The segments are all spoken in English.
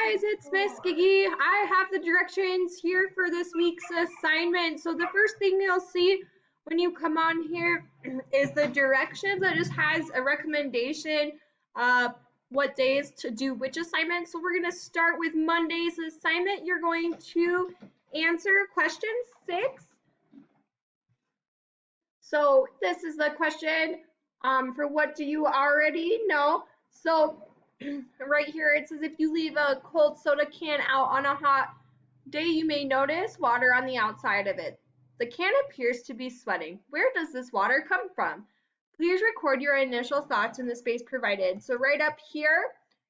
guys, it's Miss Gigi. I have the directions here for this week's assignment. So the first thing you'll see when you come on here is the directions. That just has a recommendation what days to do which assignment. So we're going to start with Monday's assignment. You're going to answer question 6. So this is the question for what do you already know. So right here it says if you leave a cold soda can out on a hot day, you may notice water on the outside of it. The can appears to be sweating. Where does this water come from? Please record your initial thoughts in the space provided. So right up here,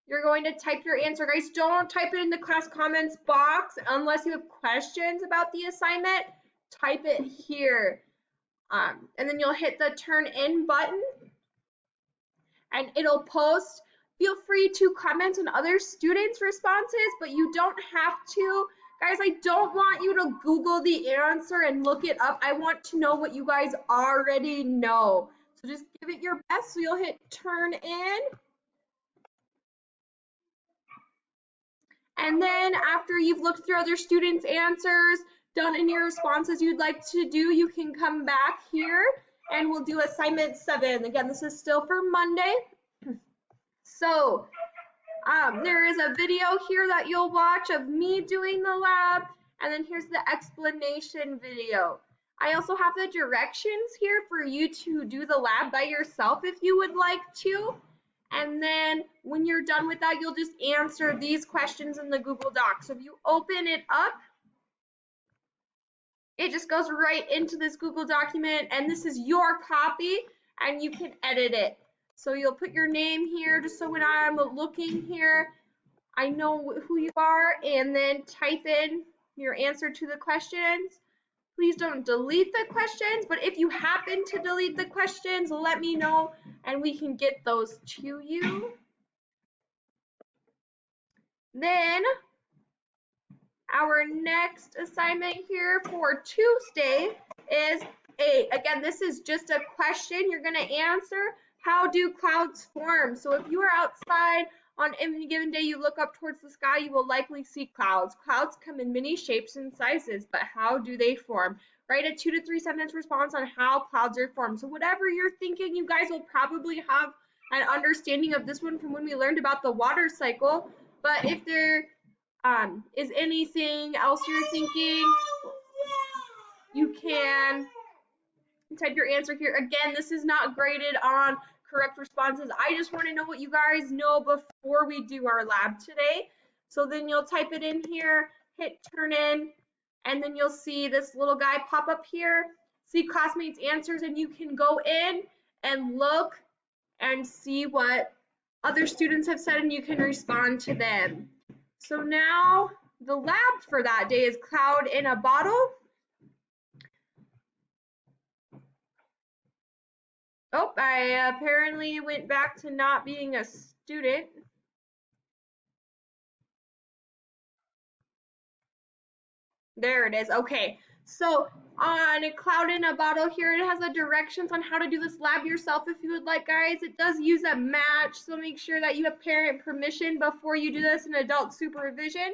you're going to type your answer. Guys, don't type it in the class comments box unless you have questions about the assignment. Type it here. And then you'll hit the turn in button and it'll post. Feel free to comment on other students' responses, but you don't have to. Guys, I don't want you to Google the answer and look it up. I want to know what you guys already know. So just give it your best. So you'll hit turn in. And then after you've looked through other students' answers, done any responses you'd like to do, you can come back here and we'll do assignment 7. Again, this is still for Monday. So there is a video here that you'll watch of me doing the lab, and then here's the explanation video. I also have the directions here for you to do the lab by yourself if you would like to. And then when you're done with that, you'll just answer these questions in the Google Doc. So if you open it up, it just goes right into this Google document, and this is your copy, and you can edit it. So you'll put your name here just so when I'm looking here, I know who you are, and then type in your answer to the questions. Please don't delete the questions, but if you happen to delete the questions, let me know and we can get those to you. Then our next assignment here for Tuesday is again, this is just a question you're going to answer. How do clouds form? So if you are outside on any given day, you look up towards the sky, you will likely see clouds. Clouds come in many shapes and sizes, but how do they form? Write a 2 to 3 sentence response on how clouds are formed. So whatever you're thinking, you guys will probably have an understanding of this one from when we learned about the water cycle. But if there is anything else you're thinking, you can type your answer here. Again, this is not graded on correct responses. I just want to know what you guys know before we do our lab today. So then you'll type it in here, hit turn in, and then you'll see this little guy pop up here, see classmates' answers, and you can go in and look and see what other students have said and you can respond to them. So now the lab for that day is cloud in a bottle. Oh, I apparently went back to not being a student. There it is. Okay. So on a cloud in a bottle here, it has the directions on how to do this lab yourself if you would like, guys. It does use a match, so make sure that you have parent permission before you do this and adult supervision.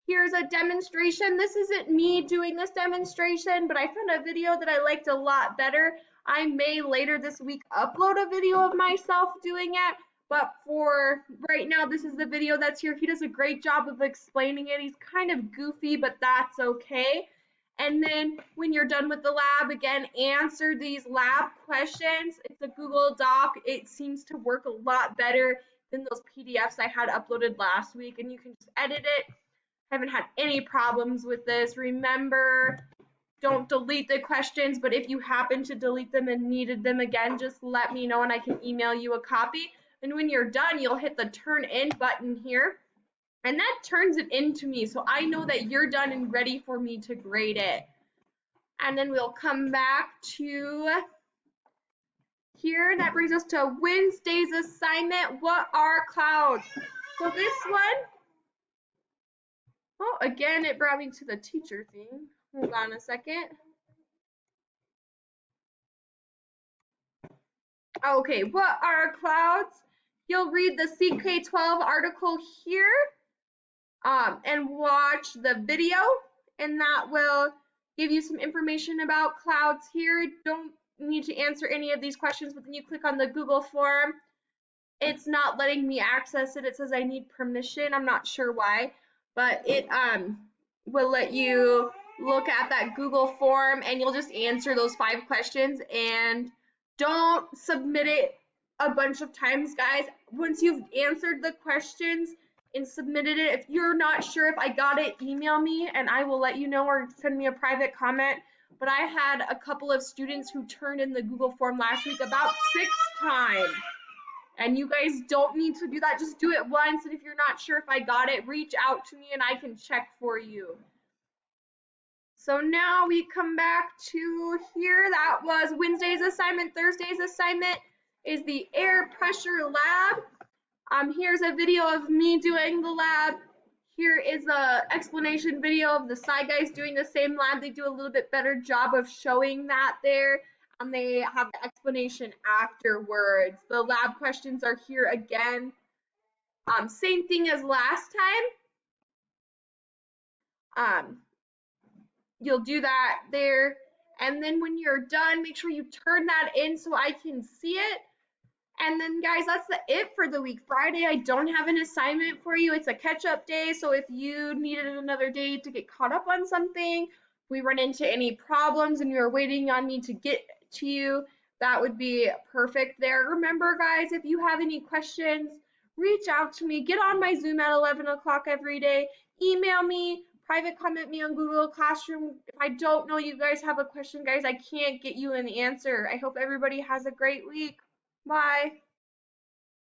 Here's a demonstration. This isn't me doing this demonstration, but I found a video that I liked a lot better. I may later this week upload a video of myself doing it, but for right now, this is the video that's here. He does a great job of explaining it. He's kind of goofy, but that's okay. And then when you're done with the lab, again, answer these lab questions. It's a Google Doc. It seems to work a lot better than those PDFs I had uploaded last week, and you can just edit it. Haven't had any problems with this. Remember, don't delete the questions, but if you happen to delete them and needed them again, just let me know and I can email you a copy. And when you're done, you'll hit the turn in button here, and that turns it into me, so I know that you're done and ready for me to grade it. And then we'll come back to here. That brings us to Wednesday's assignment. What are clouds? So this one, oh, again, it brought me to the teacher thing. Hold on a second. Okay, what are clouds? You'll read the CK12 article here. and watch the video, and that will give you some information about clouds here. Don't need to answer any of these questions, but then you click on the Google form. It's not letting me access it. It says I need permission. I'm not sure why, but it will let you look at that Google form, and you'll just answer those 5 questions, and don't submit it a bunch of times, guys. Once you've answered the questions and submitted it, if you're not sure if I got it, email me and I will let you know, or send me a private comment. But I had a couple of students who turned in the Google form last week about 6 times. And you guys don't need to do that. Just do it once. And if you're not sure if I got it, reach out to me and I can check for you. So now we come back to here. That was Wednesday's assignment. Thursday's assignment is the air pressure lab. Here's a video of me doing the lab. Here is a explanation video of the side guys doing the same lab. They do a little bit better job of showing that there. And they have the explanation afterwards. The lab questions are here again. Same thing as last time. You'll do that there. And then when you're done, make sure you turn that in so I can see it. And then guys, that's it for the week. Friday, I don't have an assignment for you. It's a catch-up day, so if you needed another day to get caught up on something, if we run into any problems and you're waiting on me to get to you, that would be perfect there. Remember guys, if you have any questions, reach out to me. Get on my Zoom at 11 o'clock every day. Email me, private comment me on Google Classroom. If I don't know you guys have a question, guys, I can't get you an answer. I hope everybody has a great week. Bye.